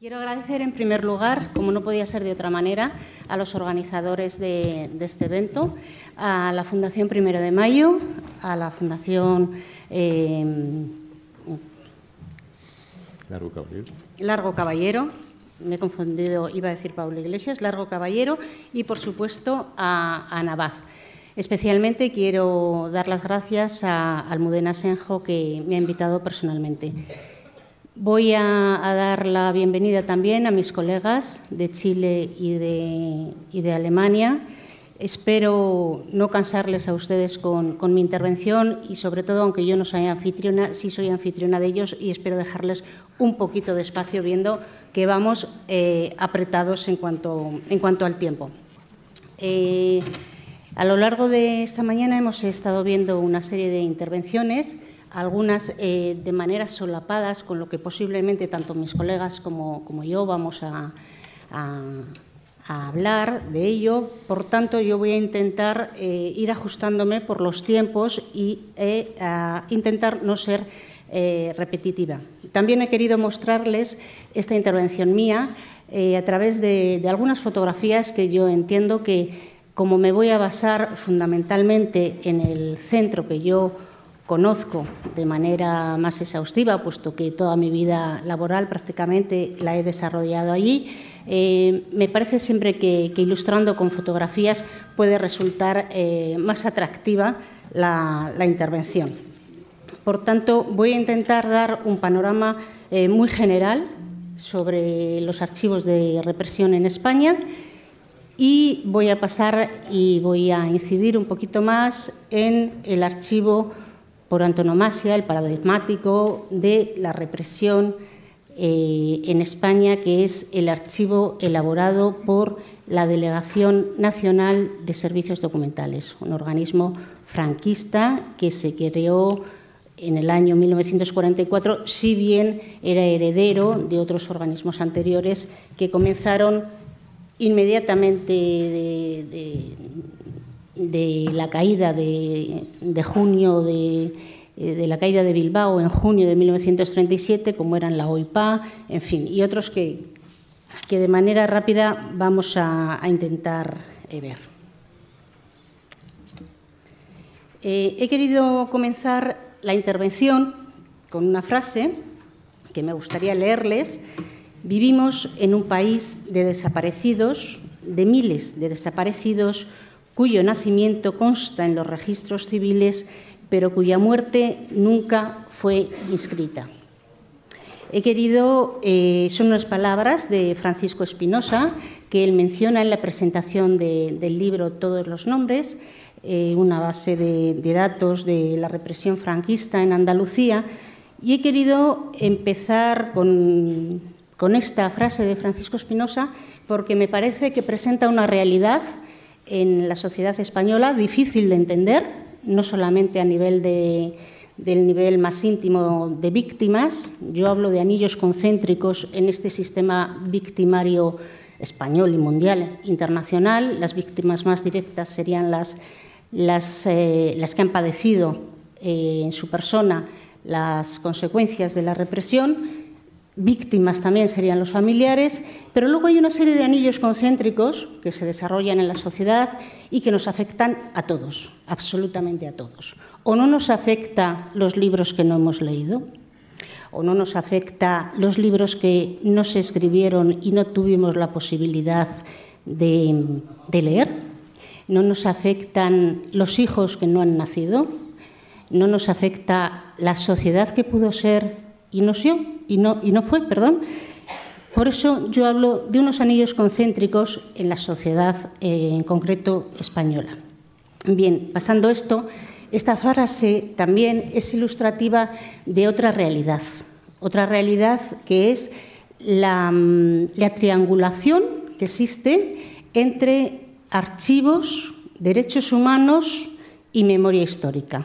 Quiero agradecer en primer lugar, como no podía ser de otra manera, a los organizadores de este evento, a la Fundación 1 de Mayo, a la Fundación Largo Caballero, me he confundido, iba a decir Pablo Iglesias, Largo Caballero, y por supuesto a Navaz. Especialmente quiero dar las gracias a Almudena Senjo, que me ha invitado personalmente. Voy a dar la bienvenida también a mis colegas de Chile y de Alemania. Espero no cansarles a ustedes con mi intervención y, sobre todo, aunque yo no soy anfitriona, sí soy anfitriona de ellos y espero dejarles un poquito de espacio, viendo que vamos apretados en cuanto al tiempo. A lo largo de esta mañana hemos estado viendo una serie de intervenciones, algunas de manera solapadas, con lo que posiblemente tanto mis colegas como yo vamos a hablar de ello. Por tanto, yo voy a intentar ir ajustándome por los tiempos y a intentar no ser repetitiva. También he querido mostrarles esta intervención mía a través de algunas fotografías que yo entiendo que, como me voy a basar fundamentalmente en el centro que yo conozco de manera más exhaustiva, puesto que toda mi vida laboral prácticamente la he desarrollado allí, me parece siempre que ilustrando con fotografías puede resultar más atractiva la intervención. Por tanto, voy a intentar dar un panorama muy general sobre los archivos de represión en España y voy a pasar y voy a incidir un poquito más en el archivo por antonomasia, el paradigmático de la represión en España, que es el archivo elaborado por la Delegación Nacional de Servicios Documentales, un organismo franquista que se creó en el año 1944, si bien era heredero de otros organismos anteriores que comenzaron inmediatamente de la caída de junio de la caída de Bilbao en junio de 1937, como eran la OIPA, en fin, y otros que de manera rápida vamos a intentar ver. He querido comenzar la intervención con una frase que me gustaría leerles. Vivimos en un país de desaparecidos, de miles de desaparecidos, cuyo nacimiento consta en los registros civiles, pero cuya muerte nunca fue inscrita. He querido, son unas palabras de Francisco Espinosa, que él menciona en la presentación del libro Todos los nombres, una base de datos de la represión franquista en Andalucía, y he querido empezar con esta frase de Francisco Espinosa porque me parece que presenta una realidad en la sociedad española difícil de entender, no solamente a nivel del nivel más íntimo de víctimas. Yo hablo de anillos concéntricos en este sistema victimario español y mundial internacional. Las víctimas más directas serían las que han padecido en su persona las consecuencias de la represión. Víctimas también serían los familiares, pero luego hay una serie de anillos concéntricos que se desarrollan en la sociedad y que nos afectan a todos, absolutamente a todos. O no nos afecta los libros que no hemos leído, o no nos afecta los libros que no se escribieron y no tuvimos la posibilidad de leer, no nos afectan los hijos que no han nacido, no nos afecta la sociedad que pudo ser y no fue. Por eso yo hablo de unos anillos concéntricos en la sociedad, en concreto española. Bien, pasando esto, esta frase también es ilustrativa de otra realidad que es la triangulación que existe entre archivos, derechos humanos y memoria histórica.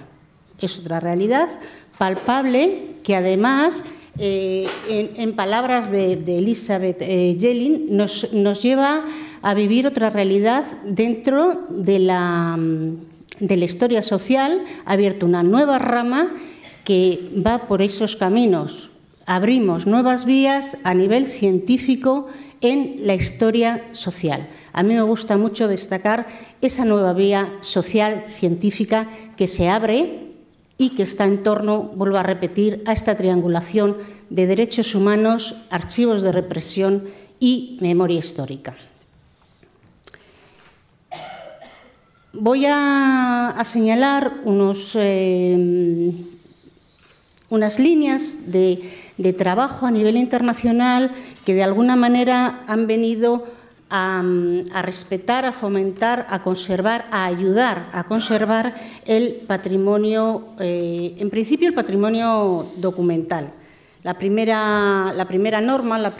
Es otra realidad palpable que, además, en palabras de Elizabeth Jelin, nos lleva a vivir otra realidad dentro de la historia social. Ha abierto una nueva rama que va por esos caminos abrimos nuevas vías a nivel científico en la historia social. A mí me gusta mucho destacar esa nueva vía social científica que se abre y que está en torno, vuelvo a repetir, a esta triangulación de derechos humanos, archivos de represión y memoria histórica. Voy a señalar unas líneas de trabajo a nivel internacional que de alguna manera han venido a respetar, a fomentar, a conservar, a ayudar a conservar el patrimonio, en principio el patrimonio documental. La primera norma,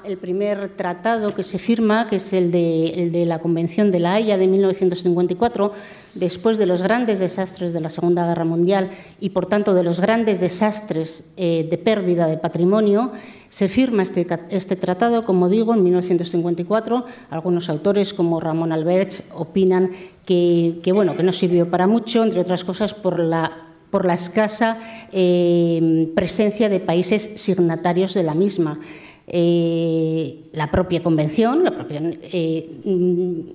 el primer tratado que se firma, que es el de la Convención de La Haya de 1954, después de los grandes desastres de la Segunda Guerra Mundial y, por tanto, de los grandes desastres de pérdida de patrimonio, se firma este tratado, como digo, en 1954. Algunos autores, como Ramón Alberch, opinan que no sirvió para mucho, entre otras cosas por la escasa presencia de países signatarios de la misma. La propia Convención,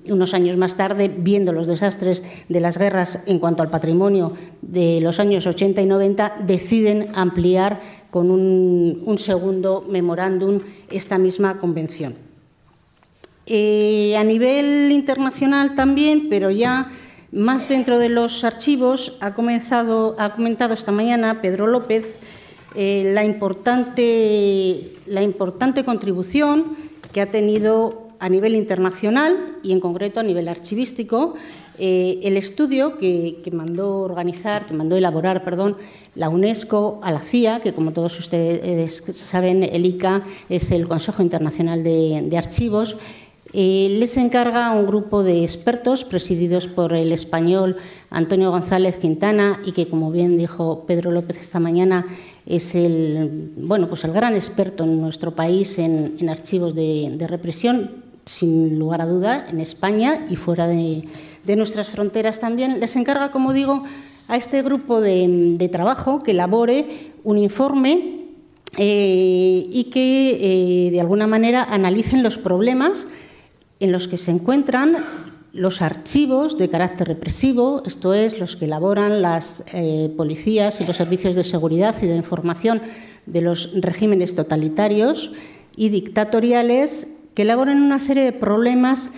unos años más tarde, viendo los desastres de las guerras en cuanto al patrimonio de los años 80 y 90, deciden ampliar con un segundo memorándum esta misma Convención. A nivel internacional también, pero ya más dentro de los archivos, ha comentado esta mañana Pedro López la importante contribución que ha tenido a nivel internacional y, en concreto, a nivel archivístico, el estudio que mandó elaborar la UNESCO a la CIA, que, como todos ustedes saben, el ICA es el Consejo Internacional de Archivos. Les encarga a un grupo de expertos presididos por el español Antonio González Quintana y que, como bien dijo Pedro López esta mañana, es el gran experto en nuestro país en archivos de represión, sin lugar a duda, en España y fuera de nuestras fronteras también. Les encarga, como digo, a este grupo de trabajo que elabore un informe y que, de alguna manera, analicen los problemas en los que se encuentran los archivos de carácter represivo, esto es, los que elaboran las policías y los servicios de seguridad y de información de los regímenes totalitarios y dictatoriales, que elaboran una serie de problemas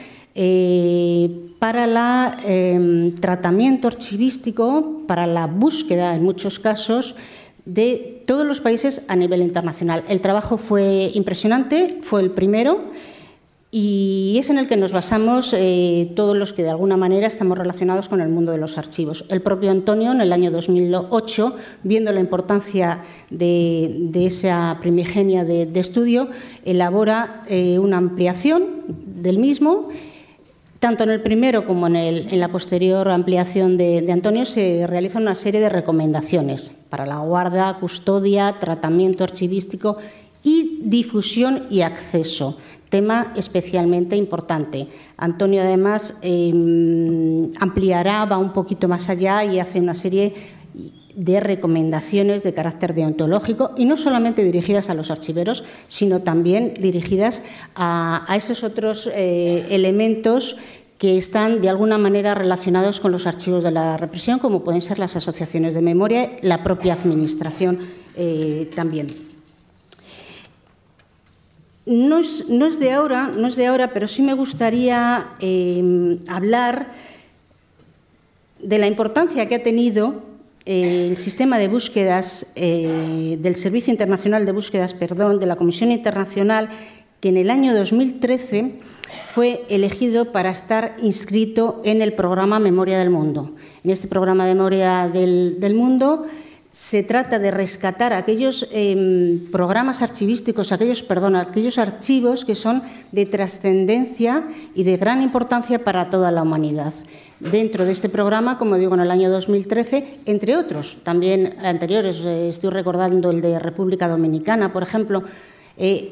para el tratamiento archivístico, para la búsqueda, en muchos casos, de todos los países a nivel internacional. El trabajo fue impresionante, fue el primero, y es en el que nos basamos todos los que de alguna manera estamos relacionados con el mundo de los archivos. El propio Antonio, en el año 2008, viendo la importancia de esa primigenia de estudio, elabora una ampliación del mismo. Tanto en el primero como en la posterior ampliación de Antonio se realizan una serie de recomendaciones para la guarda, custodia, tratamiento archivístico y difusión y acceso. Tema especialmente importante. Antonio, además, ampliará, va un poquito más allá y hace una serie de recomendaciones de carácter deontológico, y no solamente dirigidas a los archiveros, sino también dirigidas a esos otros elementos que están de alguna manera relacionados con los archivos de la represión, como pueden ser las asociaciones de memoria, la propia Administración también. No es de ahora, pero sí me gustaría hablar de la importancia que ha tenido el sistema de búsquedas del Servicio Internacional de Búsquedas, de la Comisión Internacional, que en el año 2013 fue elegido para estar inscrito en el programa Memoria del Mundo. En este programa de Memoria del Mundo se trata de rescatar aquellos programas archivísticos, aquellos archivos que son de trascendencia y de gran importancia para toda la humanidad. Dentro de este programa, como digo, en el año 2013, entre otros, también anteriores, estoy recordando el de República Dominicana, por ejemplo,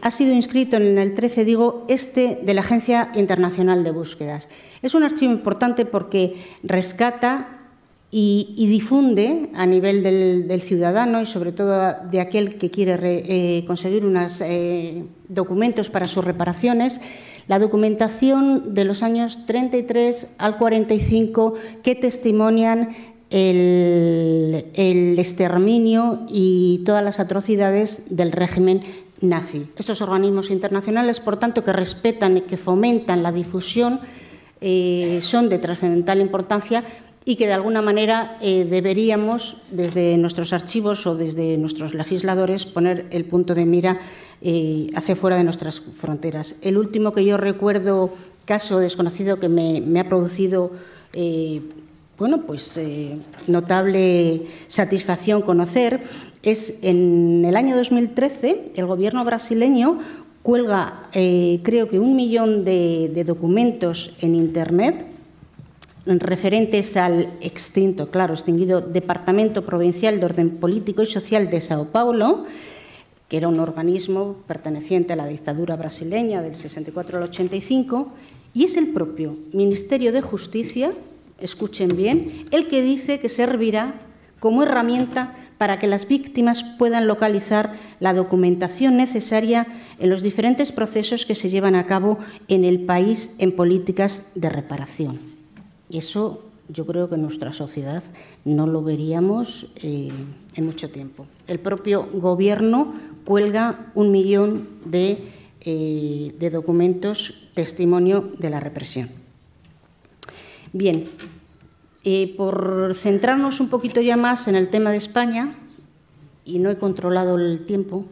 ha sido inscrito en el 13, de la Agencia Internacional de Búsquedas. Es un archivo importante porque rescata y difunde a nivel del ciudadano y sobre todo de aquel que quiere conseguir unos documentos para sus reparaciones, la documentación de los años 33 al 45 que testimonian el exterminio y todas las atrocidades del régimen nazi. Estos organismos internacionales, por tanto, que respetan y que fomentan la difusión, son de trascendental importancia y que, de alguna manera, deberíamos, desde nuestros archivos o desde nuestros legisladores, poner el punto de mira hacia fuera de nuestras fronteras. El último que yo recuerdo, caso desconocido que me ha producido notable satisfacción conocer, es en el año 2013, el Gobierno brasileño cuelga, creo que 1 millón de documentos en Internet referentes al extinguido Departamento Provincial de Orden Político y Social de Sao Paulo, que era un organismo perteneciente a la dictadura brasileña del 64 al 85, y es el propio Ministerio de Justicia, escuchen bien, el que dice que servirá como herramienta para que las víctimas puedan localizar la documentación necesaria en los diferentes procesos que se llevan a cabo en el país en políticas de reparación. Y eso yo creo que en nuestra sociedad no lo veríamos en mucho tiempo. El propio Gobierno cuelga 1 millón de documentos testimonio de la represión. Bien, por centrarnos un poquito ya más en el tema de España, y no he controlado el tiempo,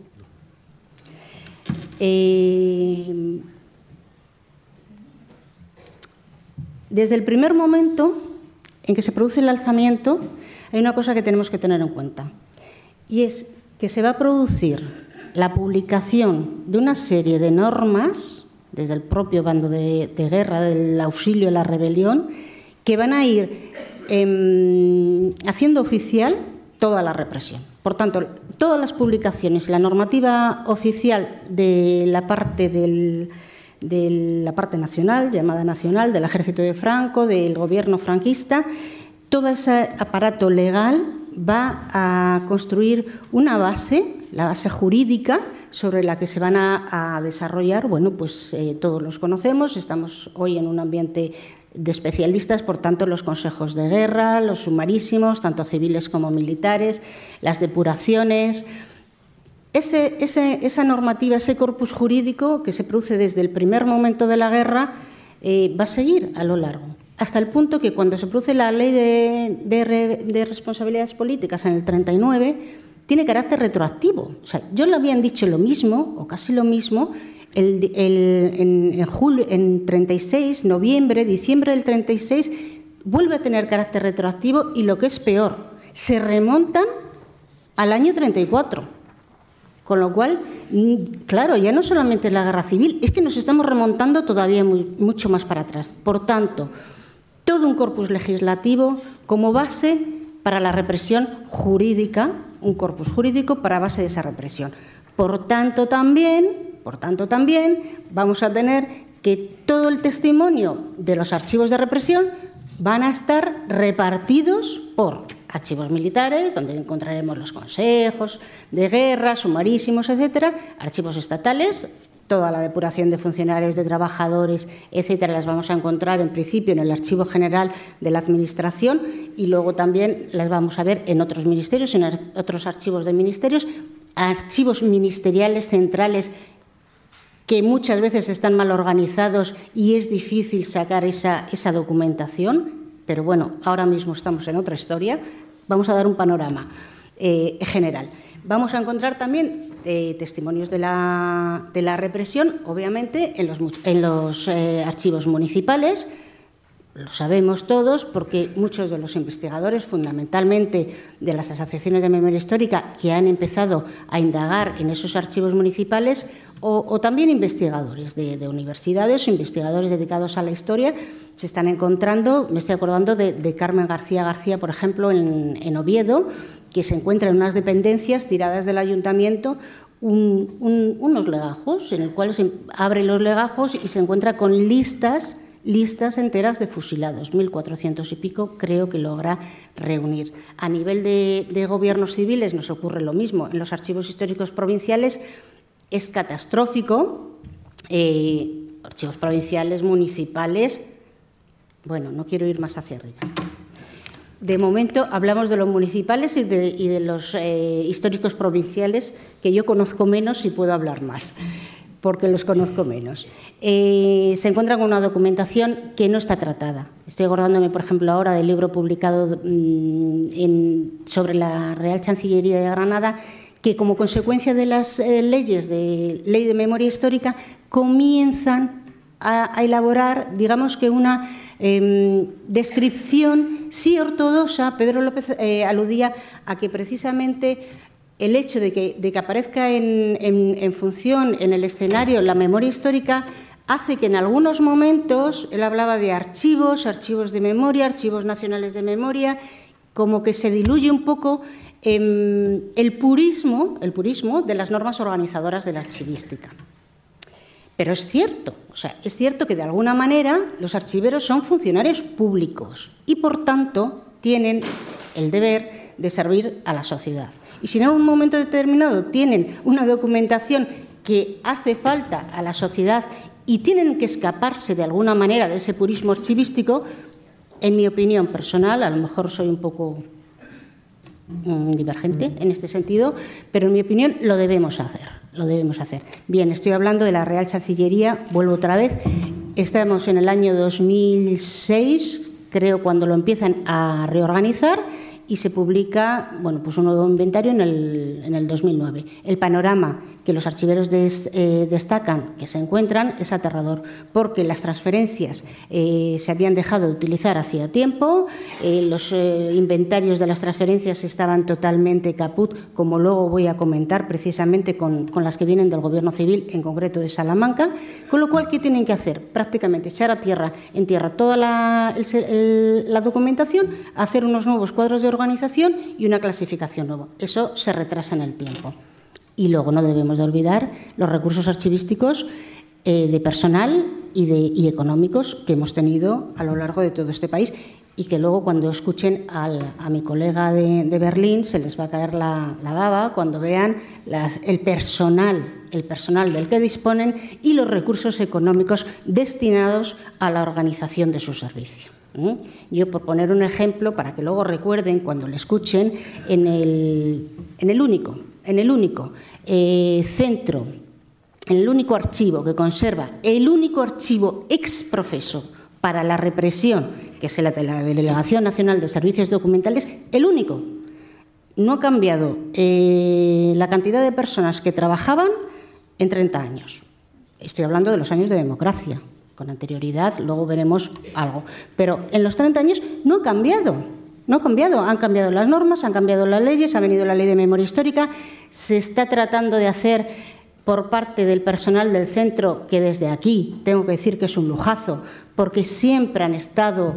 desde el primer momento en que se produce el alzamiento, hay una cosa que tenemos que tener en cuenta, y es que se va a producir la publicación de una serie de normas, desde el propio bando de guerra, del auxilio a la rebelión, que van a ir haciendo oficial toda la represión. Por tanto, todas las publicaciones y la normativa oficial de la parte nacional, llamada nacional, del Ejército de Franco, del Gobierno franquista, todo ese aparato legal va a construir una base, la base jurídica, sobre la que se van a desarrollar, todos los conocemos, estamos hoy en un ambiente de especialistas, por tanto, los consejos de guerra, los sumarísimos, tanto civiles como militares, las depuraciones. Esa normativa, ese corpus jurídico que se produce desde el primer momento de la guerra, va a seguir a lo largo, hasta el punto que cuando se produce la ley de responsabilidades políticas en el 39, tiene carácter retroactivo. O sea, yo le habían dicho lo mismo, o casi lo mismo, en 36, noviembre, diciembre del 36, vuelve a tener carácter retroactivo y, lo que es peor, se remontan al año 34. Con lo cual, claro, ya no solamente es la guerra civil, es que nos estamos remontando todavía mucho más para atrás. Por tanto, todo un corpus legislativo como base para la represión jurídica, un corpus jurídico para base de esa represión. Por tanto, también vamos a tener que todo el testimonio de los archivos de represión van a estar repartidos por archivos militares, donde encontraremos los consejos de guerra, sumarísimos, etcétera, archivos estatales, toda la depuración de funcionarios, de trabajadores, etcétera, las vamos a encontrar en principio en el Archivo General de la Administración y luego también las vamos a ver en otros ministerios, en otros archivos de ministerios, archivos ministeriales centrales que muchas veces están mal organizados y es difícil sacar esa documentación, pero bueno, ahora mismo estamos en otra historia. Vamos a dar un panorama general. Vamos a encontrar también testimonios de la represión, obviamente, en los archivos municipales. Lo sabemos todos porque muchos de los investigadores, fundamentalmente de las asociaciones de memoria histórica, que han empezado a indagar en esos archivos municipales, o también investigadores de universidades o investigadores dedicados a la historia, se están encontrando, me estoy acordando de Carmen García, por ejemplo, en Oviedo, que se encuentra en unas dependencias tiradas del ayuntamiento unos legajos, en el cual se abren los legajos y se encuentra con listas listas enteras de fusilados, 1.400 y pico creo que logra reunir. A nivel de gobiernos civiles nos ocurre lo mismo. En los archivos históricos provinciales es catastrófico. Archivos provinciales, municipales. Bueno, no quiero ir más hacia arriba. De momento hablamos de los municipales y de los históricos provinciales, que yo conozco menos y puedo hablar más, porque los conozco menos. Se encuentran con una documentación que no está tratada. Estoy acordándome, por ejemplo, ahora del libro publicado sobre la Real Chancillería de Granada, que como consecuencia de las leyes de Ley de Memoria Histórica comienzan a elaborar, digamos que una descripción sí ortodoxa. Pedro López aludía a que precisamente el hecho de que aparezca en función, en el escenario, la memoria histórica, hace que en algunos momentos, él hablaba de archivos de memoria, archivos nacionales de memoria, como que se diluye un poco el purismo de las normas organizadoras de la archivística. Pero es cierto, es cierto que de alguna manera los archiveros son funcionarios públicos y, por tanto, tienen el deber de servir a la sociedad. Y si en un momento determinado tienen una documentación que hace falta a la sociedad y tienen que escaparse de alguna manera de ese purismo archivístico, en mi opinión personal, a lo mejor soy un poco divergente en este sentido, pero en mi opinión lo debemos hacer. Bien, estoy hablando de la Real Chancillería, vuelvo otra vez. Estamos en el año 2006, creo, cuando lo empiezan a reorganizar, y se publica, bueno, pues un nuevo inventario en el 2009. El panorama que los archiveros destacan que se encuentran es aterrador, porque las transferencias se habían dejado de utilizar hacía tiempo, los inventarios de las transferencias estaban totalmente caput, como luego voy a comentar precisamente con las que vienen del Gobierno Civil, en concreto de Salamanca, con lo cual, ¿qué tienen que hacer? Prácticamente echar en tierra toda la documentación, hacer unos nuevos cuadros de organización y una clasificación nueva. Eso se retrasa en el tiempo. Y luego no debemos de olvidar los recursos archivísticos de personal y económicos que hemos tenido a lo largo de todo este país, y que luego, cuando escuchen a mi colega de Berlín, se les va a caer la baba cuando vean el personal del que disponen y los recursos económicos destinados a la organización de su servicio. Yo, por poner un ejemplo, para que luego recuerden cuando le escuchen, en el único centro, en el único archivo que conserva, el único archivo exprofeso para la represión, que es la de la Delegación Nacional de Servicios Documentales, el único. No ha cambiado la cantidad de personas que trabajaban en 30 años. Estoy hablando de los años de democracia. Con anterioridad, luego veremos algo. Pero en los 30 años no ha cambiado. No ha cambiado. Han cambiado las normas, han cambiado las leyes, ha venido la Ley de Memoria Histórica. Se está tratando de hacer por parte del personal del centro, que desde aquí tengo que decir que es un lujazo, porque siempre han estado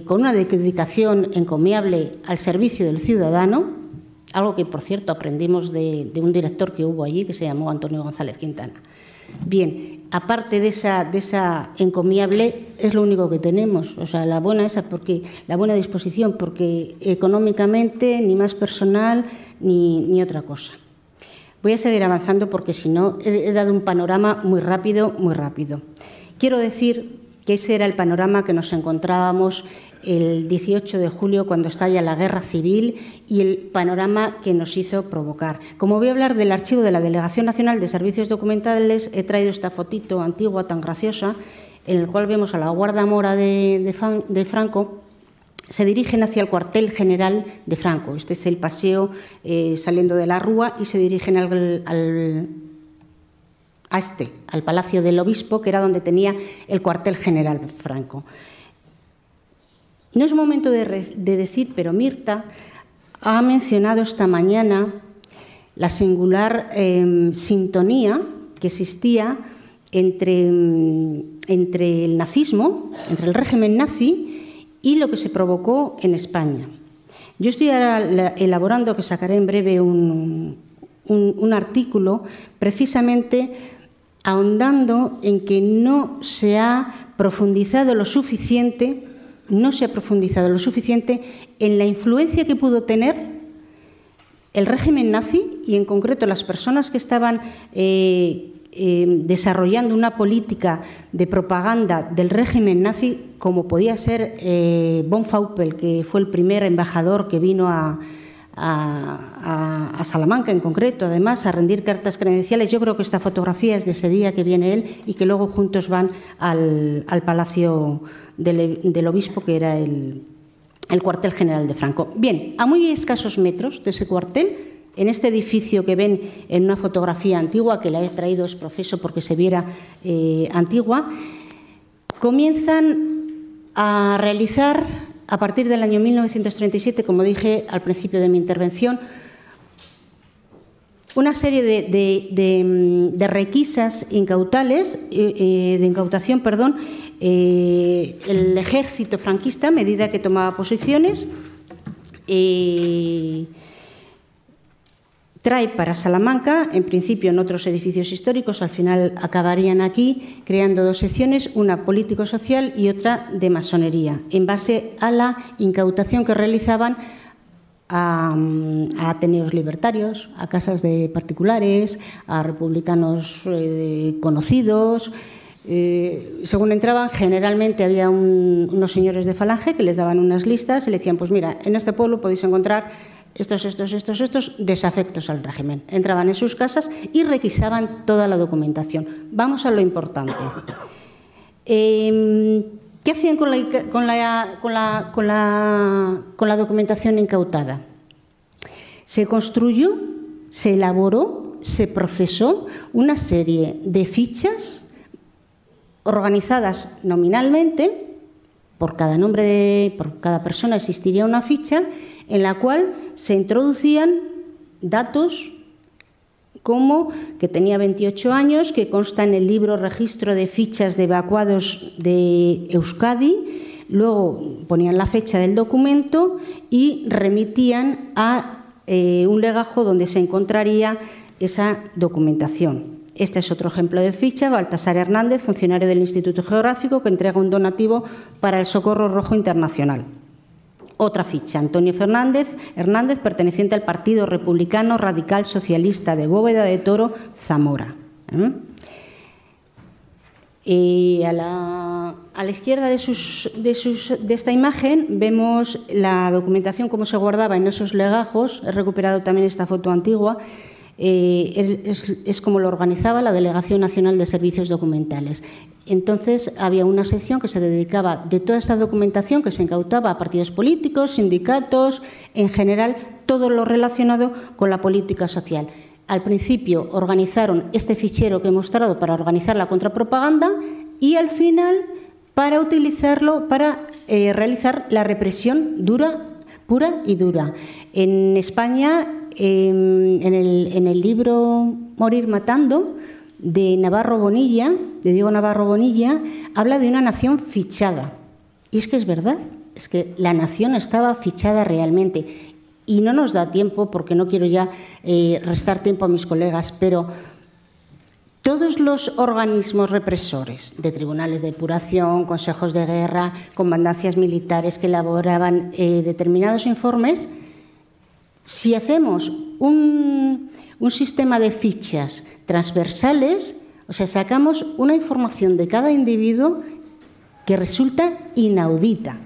con una dedicación encomiable al servicio del ciudadano, algo que, por cierto, aprendimos de un director que hubo allí, que se llamó Antonio González Quintana. Bien, aparte de esa encomiable, es lo único que tenemos, la buena disposición, porque económicamente ni más personal ni otra cosa. Voy a seguir avanzando porque, si no, he dado un panorama muy rápido. Quiero decir que ese era el panorama que nos encontrábamos el 18 de julio, cuando estalla la Guerra Civil, y el panorama que nos hizo provocar. Como voy a hablar del archivo de la Delegación Nacional de Servicios Documentales, he traído esta fotito antigua tan graciosa, en el cual vemos a la Guardia Mora de Franco. Se dirigen hacia el cuartel general de Franco. Este es el paseo saliendo de la Rúa, y se dirigen al Palacio del Obispo, que era donde tenía el cuartel general Franco. No es momento de decir, pero Mirta ha mencionado esta mañana la singular sintonía que existía entre el nazismo, entre el régimen nazi, y lo que se provocó en España. Yo estoy ahora elaborando, que sacaré en breve, un artículo precisamente ahondando en que no se ha profundizado lo suficiente, no se ha profundizado lo suficiente en la influencia que pudo tener el régimen nazi y, en concreto, las personas que estaban desarrollando una política de propaganda del régimen nazi, como podía ser von Faupel, que fue el primer embajador que vino a Salamanca, en concreto, además, a rendir cartas credenciales. Yo creo que esta fotografía es de ese día que viene él y que luego juntos van al Palacio del Obispo, que era el cuartel general de Franco. Bien, a muy escasos metros de ese cuartel, en este edificio que ven en una fotografía antigua, que la he traído es profeso porque se viera antigua, comienzan a realizar, a partir del año 1937, como dije al principio de mi intervención, una serie de requisas incautables, de incautación, perdón. El ejército franquista, a medida que tomaba posiciones, trae para Salamanca, en principio en otros edificios históricos, al final acabarían aquí, creando dos secciones, una político-social y otra de masonería, en base a la incautación que realizaban a ateneos libertarios, a casas de particulares, a republicanos conocidos. Según entraban, generalmente había unos señores de Falange que les daban unas listas y le decían, pues mira, en este pueblo podéis encontrar estos desafectos al régimen. Entraban en sus casas y requisaban toda la documentación. Vamos a lo importante. ¿Qué hacían con la documentación incautada? Se construyó, se elaboró, se procesó una serie de fichas organizadas nominalmente. Por cada nombre, por cada persona existiría una ficha en la cual se introducían datos como que tenía 28 años, que consta en el libro Registro de Fichas de Evacuados de Euskadi. Luego ponían la fecha del documento y remitían a un legajo donde se encontraría esa documentación. Este es otro ejemplo de ficha. Baltasar Hernández, funcionario del Instituto Geográfico, que entrega un donativo para el Socorro Rojo Internacional. Otra ficha, Antonio Hernández, perteneciente al Partido Republicano Radical Socialista de Bóveda de Toro, Zamora. Y a la izquierda de esta imagen vemos la documentación, cómo se guardaba en esos legajos. He recuperado también esta foto antigua. Es como lo organizaba la Delegación Nacional de Servicios Documentales. Entonces, había una sección que se dedicaba de toda esta documentación que se incautaba a partidos políticos, sindicatos, en general, todo lo relacionado con la política social. Al principio organizaron este fichero que he mostrado para organizar la contrapropaganda y al final para utilizarlo para realizar la represión dura, pura y dura. En España, en el libro Morir matando, de Navarro Bonilla, de Diego Navarro Bonilla, habla de una nación fichada. Y es que es verdad, es que la nación estaba fichada realmente. Y no nos da tiempo, porque no quiero ya restar tiempo a mis colegas, pero todos los organismos represores de tribunales de depuración, consejos de guerra, comandancias militares que elaboraban determinados informes, si hacemos un sistema de fichas transversales, o sea, sacamos una información de cada individuo que resulta inaudita.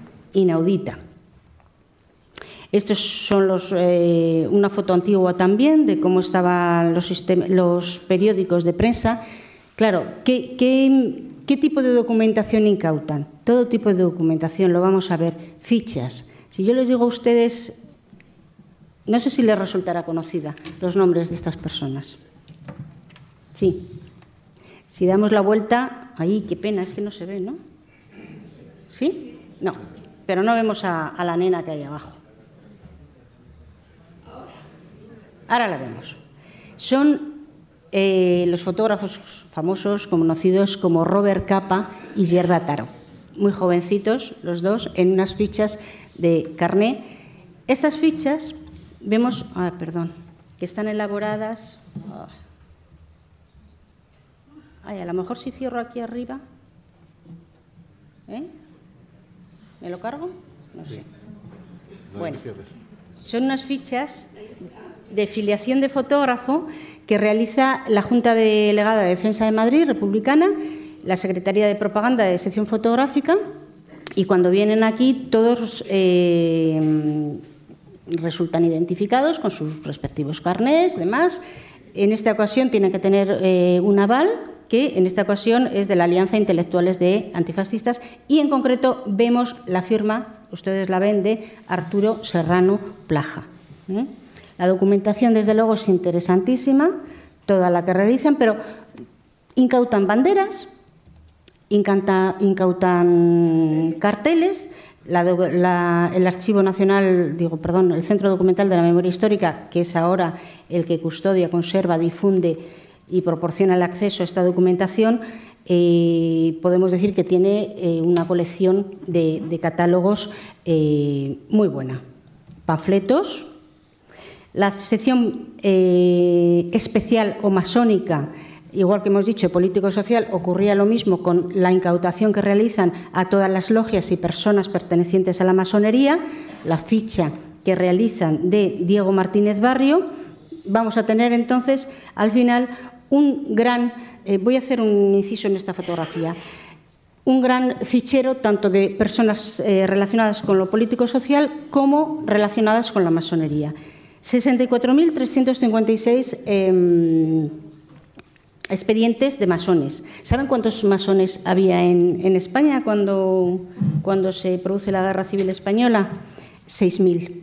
Estos son una foto antigua también de cómo estaban los periódicos de prensa. Claro, ¿qué tipo de documentación incautan? Todo tipo de documentación, lo vamos a ver. Fichas. Si yo les digo a ustedes, no sé si les resultará conocida los nombres de estas personas. Sí. Si damos la vuelta, ahí, qué pena, es que no se ve, ¿no? ¿Sí? No, pero no vemos a la nena que hay abajo. Ahora la vemos. Son los fotógrafos famosos, conocidos como Robert Capa y Gerda Taro. Muy jovencitos, los dos, en unas fichas de carné. Estas fichas, vemos, que están elaboradas. A lo mejor si cierro aquí arriba. ¿Me lo cargo? No sé. Bueno, son unas fichas de filiación de fotógrafo que realiza la Junta Delegada de Defensa de Madrid, republicana, la Secretaría de Propaganda de Sección Fotográfica, y cuando vienen aquí todos resultan identificados con sus respectivos carnés, demás. En esta ocasión tienen que tener un aval, que en esta ocasión es de la Alianza Intelectuales de Antifascistas, y en concreto vemos la firma, ustedes la ven, de Arturo Serrano Plaja. La documentación, desde luego, es interesantísima, toda la que realizan, pero incautan banderas, incautan carteles. El Archivo Nacional, el Centro Documental de la Memoria Histórica, que es ahora el que custodia, conserva, difunde y proporciona el acceso a esta documentación, podemos decir que tiene una colección de catálogos muy buena. Panfletos. La sección especial o masónica, igual que hemos dicho, político-social, ocurría lo mismo con la incautación que realizan a todas las logias y personas pertenecientes a la masonería, la ficha que realizan de Diego Martínez Barrio. Vamos a tener entonces, al final, un gran, voy a hacer un inciso en esta fotografía, un gran fichero tanto de personas relacionadas con lo político-social como relacionadas con la masonería. 64.356 expedientes de masones. ¿Saben cuántos masones había en España cuando se produce la Guerra Civil Española? 6.000.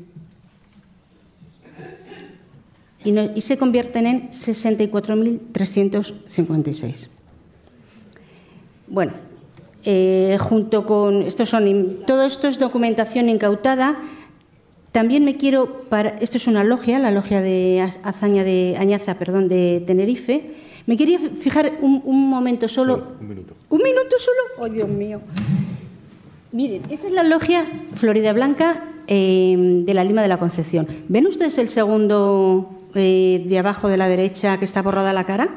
Y se convierten en 64.356. Bueno, junto con todo esto es documentación incautada. También me quiero, esto es una logia, la logia de Añaza, de Tenerife. Me quería fijar un momento solo. Un minuto. ¿Un minuto solo? ¡Oh, Dios mío! Miren, esta es la logia Florida Blanca de la Lima de la Concepción. ¿Ven ustedes el segundo de abajo de la derecha que está borrada la cara?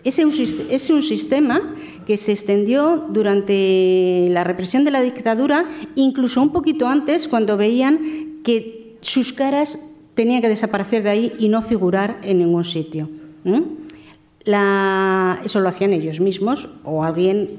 Es un sistema que se extendió durante la represión de la dictadura, incluso un poquito antes, cuando veían que sus caras tenían que desaparecer de ahí y no figurar en ningún sitio. Eso lo hacían ellos mismos, o alguien.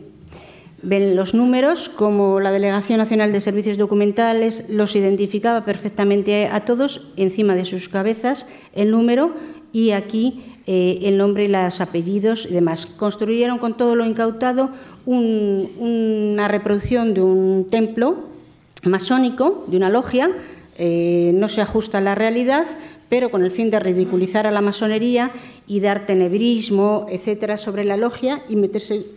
Ven los números, como la Delegación Nacional de Servicios Documentales los identificaba perfectamente a todos, encima de sus cabezas el número, y aquí el nombre y los apellidos y demás. Construyeron con todo lo incautado una reproducción de un templo masónico, de una logia. No se ajusta a la realidad, pero con el fin de ridiculizar a la masonería y dar tenebrismo, etcétera, sobre la logia y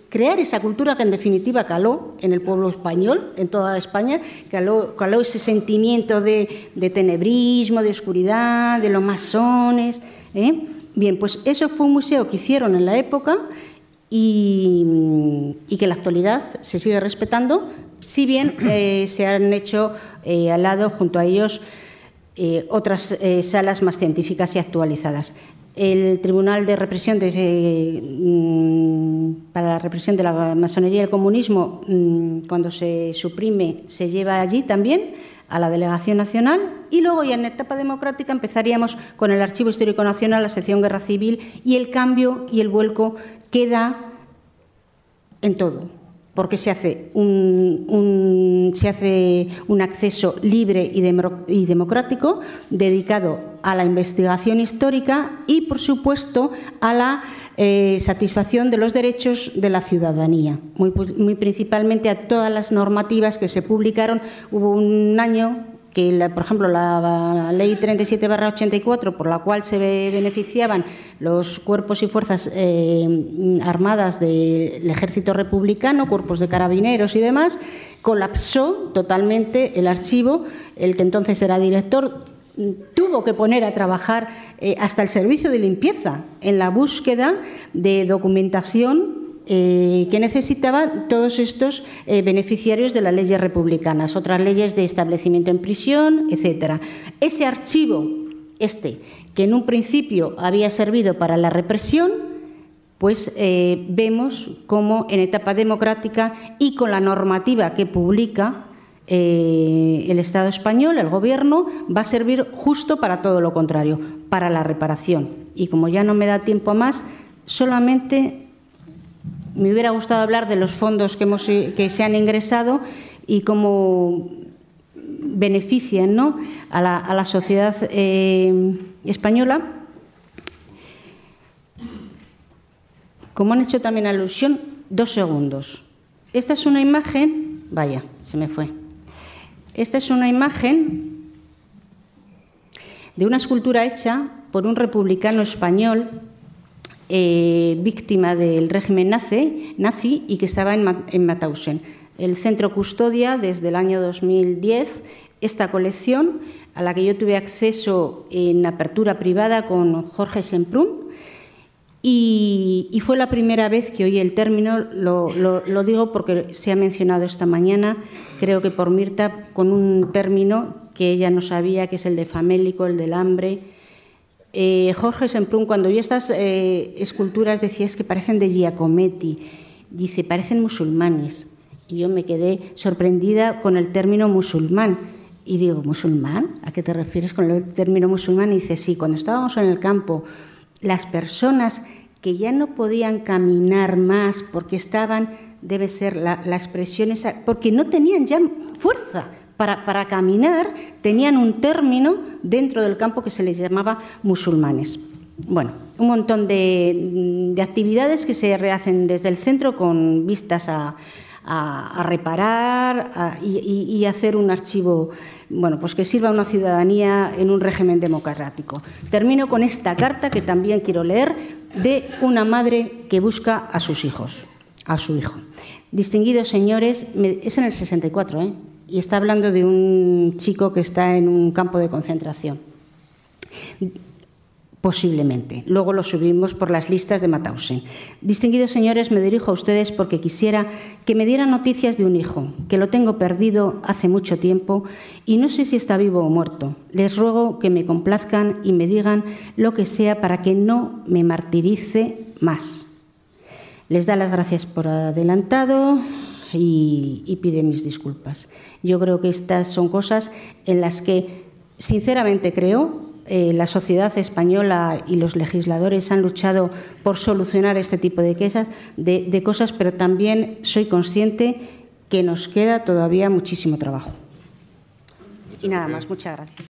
crear esa cultura que en definitiva caló en el pueblo español, en toda España, caló ese sentimiento de tenebrismo, de oscuridad, de los masones. Bien, pues eso fue un museo que hicieron en la época y que en la actualidad se sigue respetando, si bien se han hecho al lado, junto a ellos, otras salas más científicas y actualizadas. El Tribunal de Represión para la represión de la masonería y el comunismo, cuando se suprime, se lleva allí también a la Delegación Nacional, y luego ya en etapa democrática empezaríamos con el Archivo Histórico Nacional, la sección Guerra Civil, y el cambio y el vuelco queda en todo, porque se hace un acceso libre y democrático dedicado a la investigación histórica y, por supuesto, a la satisfacción de los derechos de la ciudadanía, muy principalmente a todas las normativas que se publicaron. Hubo un año que, por ejemplo, la Ley 37/84, por la cual se beneficiaban los cuerpos y fuerzas armadas del Ejército Republicano, cuerpos de carabineros y demás, colapsó totalmente el archivo. El que entonces era director tuvo que poner a trabajar hasta el servicio de limpieza en la búsqueda de documentación que necesitaban todos estos beneficiarios de las leyes republicanas, otras leyes de establecimiento en prisión, etcétera. Ese archivo, que en un principio había servido para la represión, pues vemos cómo en etapa democrática y con la normativa que publica el Estado español, el Gobierno, va a servir justo para todo lo contrario, para la reparación. Y como ya no me da tiempo a más, solamente me hubiera gustado hablar de los fondos que se han ingresado y cómo benefician, ¿no?, a la sociedad española. Como han hecho también alusión, 2 segundos. Esta es una imagen, vaya, se me fue. Esta es una imagen de una escultura hecha por un republicano español víctima del régimen nazi y que estaba en Mauthausen. El centro custodia desde el año 2010 esta colección, a la que yo tuve acceso en apertura privada con Jorge Semprún, y fue la primera vez que oí el término, lo digo porque se ha mencionado esta mañana, creo que por Mirta, con un término que ella no sabía, que es el de famélico, el del hambre. Jorge Semprún, cuando vio estas esculturas, decía, es que parecen de Giacometti, dice, parecen musulmanes. Y yo me quedé sorprendida con el término musulmán. Y digo, ¿musulmán? ¿A qué te refieres con el término musulmán? Y dice, sí, cuando estábamos en el campo, las personas que ya no podían caminar más porque estaban, debe ser la expresión esa, porque no tenían ya fuerza para caminar, tenían un término dentro del campo que se les llamaba musulmanes. Bueno, un montón de actividades que se rehacen desde el centro con vistas a reparar y hacer un archivo, bueno, pues que sirva a una ciudadanía en un régimen democrático. Termino con esta carta que también quiero leer, de una madre que busca a sus hijos, a su hijo. Distinguidos señores, es en el 64, y está hablando de un chico que está en un campo de concentración. Posiblemente. Luego lo subimos por las listas de Mauthausen. Distinguidos señores, me dirijo a ustedes porque quisiera que me dieran noticias de un hijo, que lo tengo perdido hace mucho tiempo y no sé si está vivo o muerto. Les ruego que me complazcan y me digan lo que sea para que no me martirice más. Les da las gracias por adelantado y pide mis disculpas. Yo creo que estas son cosas en las que, sinceramente, creo la sociedad española y los legisladores han luchado por solucionar este tipo de cosas, pero también soy consciente que nos queda todavía muchísimo trabajo. Y nada más, muchas gracias.